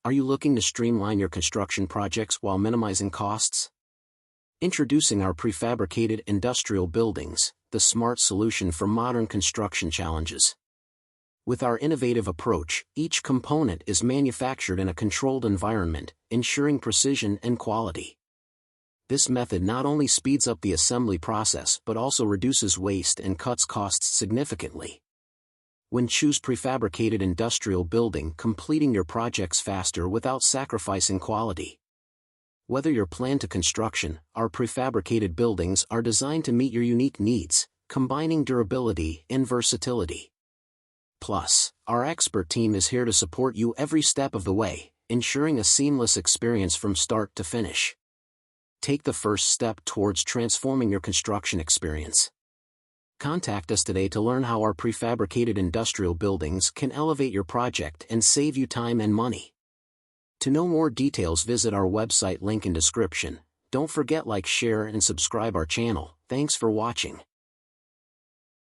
Are you looking to streamline your construction projects while minimizing costs? Introducing our prefabricated industrial buildings, the smart solution for modern construction challenges. With our innovative approach, each component is manufactured in a controlled environment, ensuring precision and quality. This method not only speeds up the assembly process but also reduces waste and cuts costs significantly. When choose prefabricated industrial building, completing your projects faster without sacrificing quality. Whether you're plan to construction, our prefabricated buildings are designed to meet your unique needs, combining durability and versatility. Plus, our expert team is here to support you every step of the way, ensuring a seamless experience from start to finish. Take the first step towards transforming your construction experience. Contact us today to learn how our prefabricated industrial buildings can elevate your project and save you time and money. To know more details, visit our website, link in description. Don't forget, like, share and subscribe our channel. Thanks for watching.